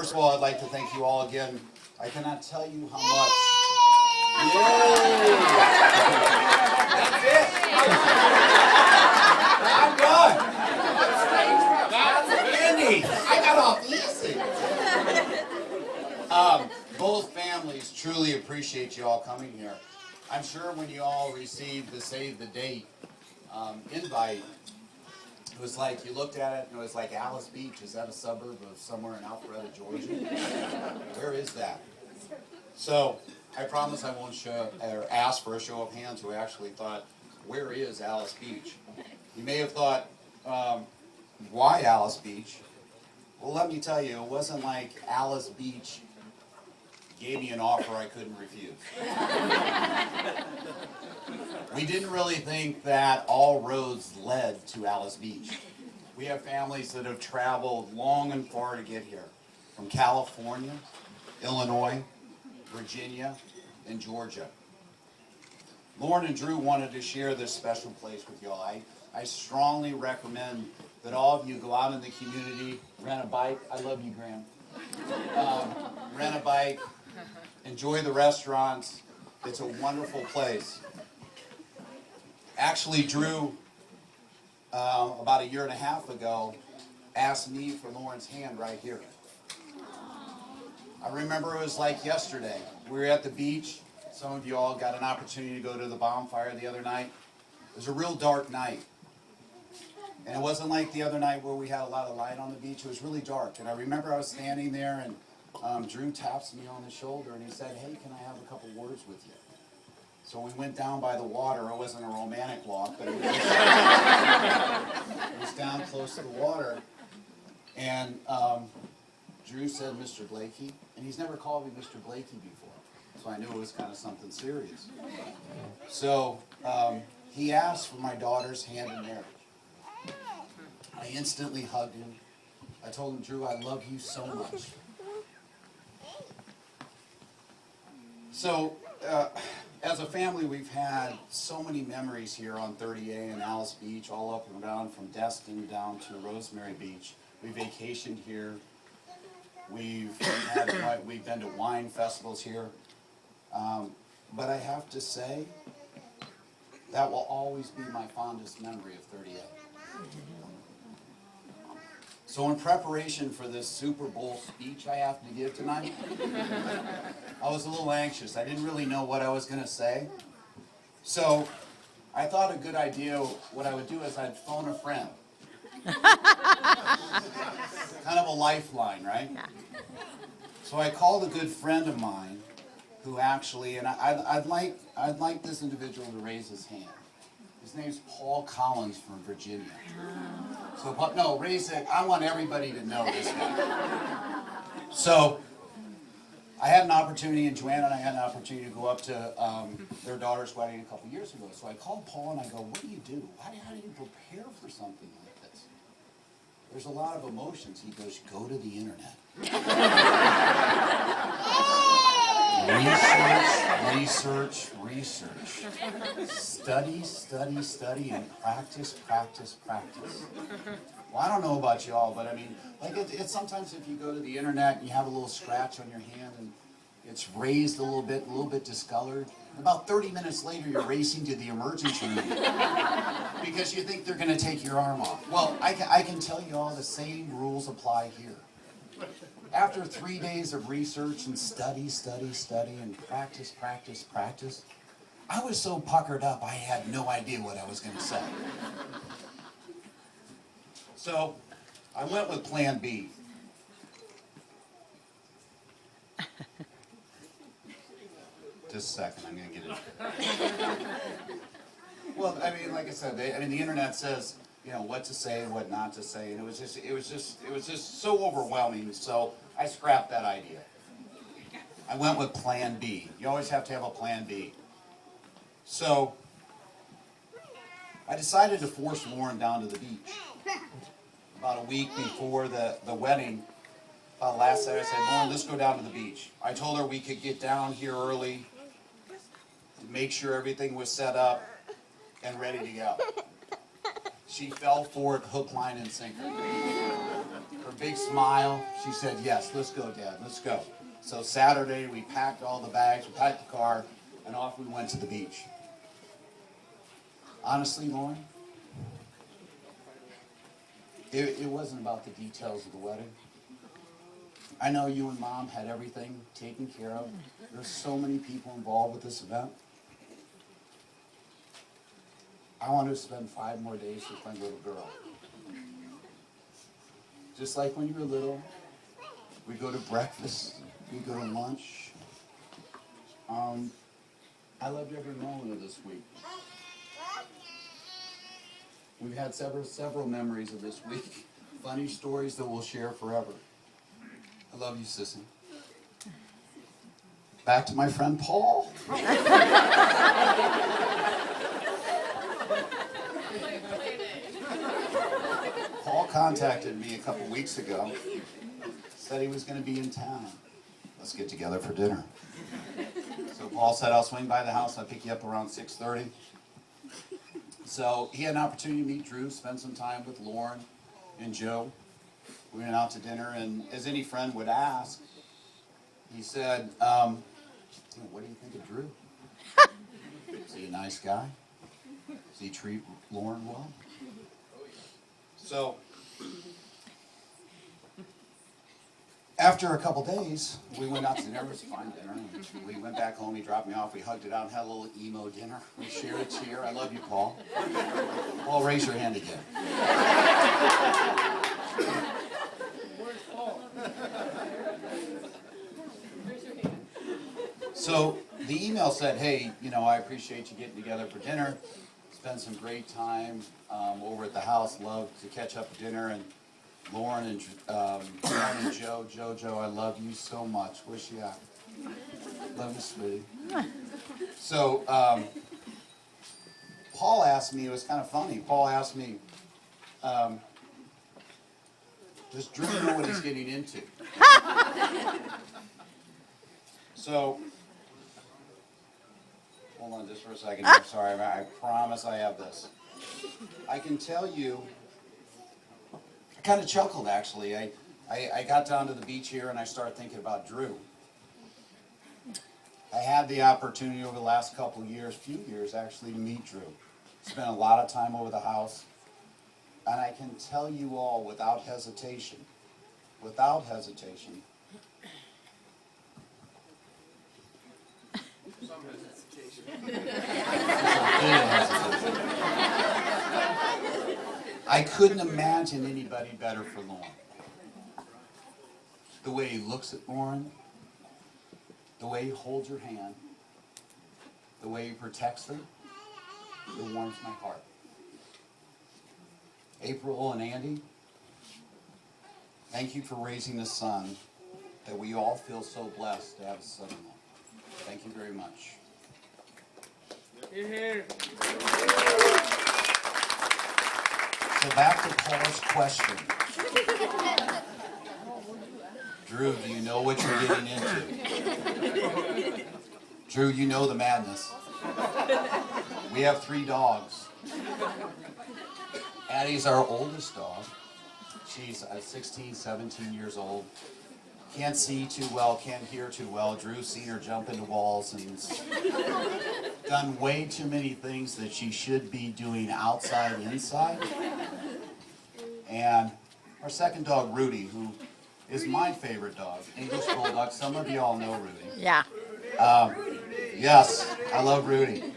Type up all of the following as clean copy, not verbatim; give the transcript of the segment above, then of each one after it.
First of all, I'd like to thank you all again. I cannot tell you how much. Yay! That's it. I'm done. That's Andy. I got off easy. Both families truly appreciate you all coming here. I'm sure when you all received the Save the Date invite, it was like, you looked at it and it was like Alice Beach. Is that a suburb of somewhere in Alpharetta, Georgia? Where is that? So I promise I won't show or ask for a show of hands who actually thought, where is Alice Beach? You may have thought, why Alice Beach? Well, let me tell you, it wasn't like Alice Beach gave me an offer I couldn't refuse. We didn't really think that all roads led to Alice Beach. We have families that have traveled long and far to get here, from California, Illinois, Virginia, and Georgia. Lauren and Drew wanted to share this special place with y'all. I strongly recommend that all of you go out in the community, rent a bike. I love you, Graham. Rent a bike, enjoy the restaurants. It's a wonderful place. Actually, Drew, about a year and a half ago, asked me for Lauren's hand right here. I remember it was like yesterday. We were at the beach. Some of you all got an opportunity to go to the bonfire the other night. It was a real dark night. And it wasn't like the other night where we had a lot of light on the beach. It was really dark. And I remember I was standing there and Drew taps me on the shoulder and he said, "Hey, can I have a couple words with you?" So we went down by the water. It wasn't a romantic walk, but it was, it was down close to the water. And Drew said, "Mr. Blakey," and he's never called me Mr. Blakey before, so I knew it was kind of something serious. So he asked for my daughter's hand in marriage. I instantly hugged him. I told him, "Drew, I love you so much." So, as a family, we've had so many memories here on 30A and Alice Beach, all up and down from Destin down to Rosemary Beach. We vacationed here. We've been to wine festivals here. But I have to say, that will always be my fondest memory of 30A. So in preparation for this Super Bowl speech I have to give tonight, I was a little anxious. I didn't really know what I was going to say. So I thought a good idea, what I would do is I'd phone a friend. Kind of a lifeline, right? So I called a good friend of mine who actually, and I'd like this individual to raise his hand. His name's Paul Collins from Virginia. So, no, raise it. I want everybody to know this guy. So, I had an opportunity, and Joanna and I had an opportunity to go up to their daughter's wedding a couple years ago. So I called Paul and I go, "What do you do? How do you prepare for something like this? There's a lot of emotions." He goes, "Go to the internet. Research. Study, and practice. Well, I don't know about y'all, but I mean, like it's sometimes if you go to the internet and you have a little scratch on your hand and it's raised a little bit discolored. About 30 minutes later, you're racing to the emergency room because you think they're going to take your arm off. Well, I can tell you all the same rules apply here. After 3 days of research and study, and practice, I was so puckered up, I had no idea what I was going to say. So, I went with Plan B. Just a second, I'm going to get it. Well, I mean, like I said, the internet says, you know, what to say and what not to say, and it was just so overwhelming. So I scrapped that idea. I went with Plan B. You always have to have a Plan B. So I decided to force Lauren down to the beach. About a week before the wedding, last Saturday, I said, "Lauren, let's go down to the beach." I told her we could get down here early, make sure everything was set up and ready to go. She fell for it, hook, line, and sinker. Her big smile. She said, yes, let's go, Dad, let's go. So Saturday, we packed all the bags, we packed the car, and off we went to the beach. Honestly, Lauren, it wasn't about the details of the wedding. I know you and Mom had everything taken care of. There's so many people involved with this event. I wanted to spend 5 more days with my little girl. Just like when you were little, we go to breakfast, we go to lunch. I loved every moment of this week. We've had several memories of this week, funny stories that we'll share forever. I love you, Sissy. Back to my friend Paul. Paul contacted me a couple weeks ago, said he was going to be in town. Let's get together for dinner. So Paul said, I'll swing by the house, I'll pick you up around 6:30. So he had an opportunity to meet Drew, spend some time with Lauren and Joe. We went out to dinner, and as any friend would ask, he said, what do you think of Drew? Is he a nice guy? Does he treat Lauren well? So, after a couple days, we went out to dinner. It was a fine dinner. And we went back home. He dropped me off. We hugged it out and had a little emo dinner. We shared a cheer. I love you, Paul. Paul, raise your hand again. So the email said, hey, I appreciate you getting together for dinner. Spend some great time over at the house. Love to catch up for dinner. And Lauren and Joe. Joe, I love you so much. Where's she at? Love you, sweetie. So Paul asked me, it was kind of funny. Paul asked me, does Drew know what he's getting into? So, hold on just for a second. I'm sorry. I promise I have this. I can tell you, I kind of chuckled actually. I got down to the beach here and I started thinking about Drew. I had the opportunity over the last few years actually, to meet Drew. Spent a lot of time over the house. And I can tell you all without hesitation, I couldn't imagine anybody better for Lauren. The way he looks at Lauren, the way he holds her hand, the way he protects her, it warms my heart. April and Andy, thank you for raising a son that we all feel so blessed to have a son-in-law. Thank you very much. Here. So back to Paul's question. Drew, do you know what you're getting into? Drew, you know the madness. We have 3 dogs. Addie's our oldest dog. She's 16, 17 years old. Can't see too well, can't hear too well. Drew's seen her jump into walls and done way too many things that she should be doing outside, inside. And our second dog, Rudy, who is my favorite dog, English Bulldog. Some of you all know Rudy. Yeah. Yes, I love Rudy.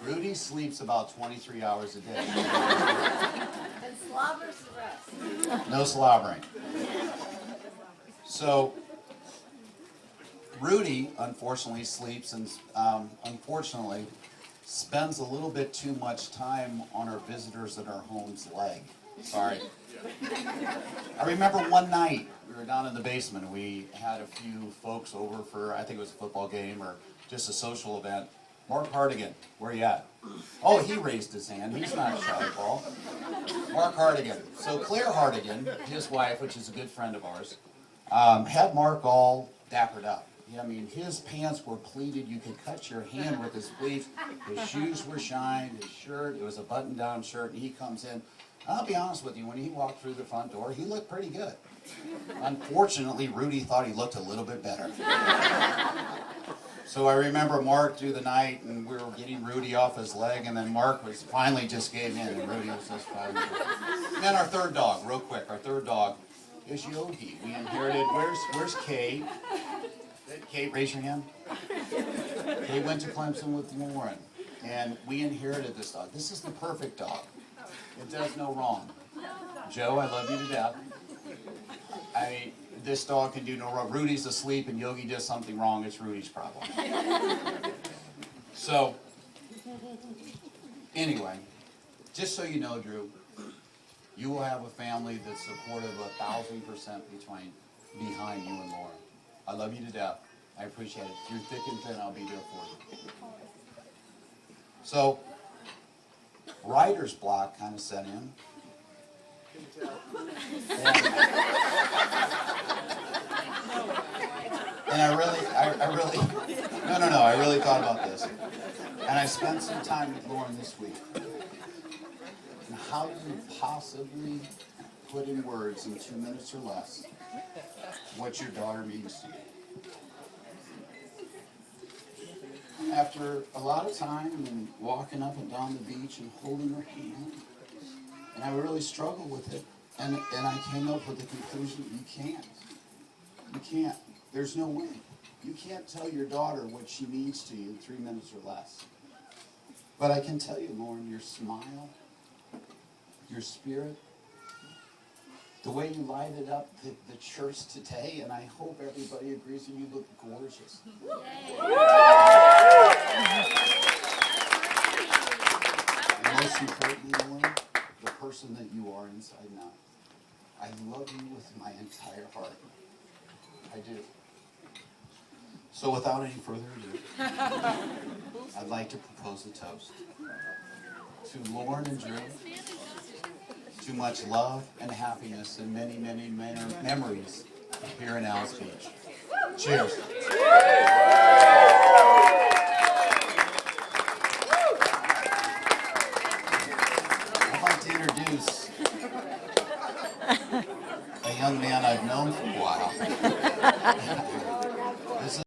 Rudy sleeps about 23 hours a day. And slobbers the rest. No slobbering. So, Rudy, unfortunately, sleeps and, unfortunately, spends a little bit too much time on our visitors at our home's leg. Sorry. I remember one night, we were down in the basement, and we had a few folks over for, I think it was a football game or just a social event. Mark Hardigan, where you at? Oh, he raised his hand. He's not shy, Paul. Mark Hardigan. So Claire Hardigan, his wife, which is a good friend of ours, had Mark all dappered up. I mean, his pants were pleated. You could cut your hand with his pleats. His shoes were shined. His shirt, it was a button-down shirt, and he comes in. I'll be honest with you, when he walked through the front door, he looked pretty good. Unfortunately, Rudy thought he looked a little bit better. So I remember Mark through the night, and we were getting Rudy off his leg, and then Mark was finally just gave in, and Rudy was just fine. And then our third dog, real quick, our third dog is Yogi. We inherited, where's Kate? Kate, raise your hand. Kate went to Clemson with Lauren, and we inherited this dog. This is the perfect dog. It does no wrong. Joe, I love you to death. I mean, this dog can do no wrong. Rudy's asleep and Yogi does something wrong, it's Rudy's problem. So, anyway, just so you know, Drew, you will have a family that's supportive 1,000% behind you and Laura. I love you to death. I appreciate it. Through thick and thin, I'll be there for you. So, writer's block kind of set in. And I really thought about this. And I spent some time with Lauren this week. And how do you possibly put in words in 2 minutes or less what your daughter means to you? After a lot of time and walking up and down the beach and holding her hand, and I really struggled with it, and I came up with the conclusion, you can't. You can't. There's no way. You can't tell your daughter what she means to you in 3 minutes or less. But I can tell you, Lauren, your smile, your spirit, the way you lighted up the church today, and I hope everybody agrees that you look gorgeous. And most importantly, Lauren, the person that you are inside and out. I love you with my entire heart. I do. So without any further ado, I'd like to propose a toast. To Lauren and Drew, to much love and happiness and many, many memories here in Al's Beach. Cheers. I'd like to introduce a young man I've known for a while.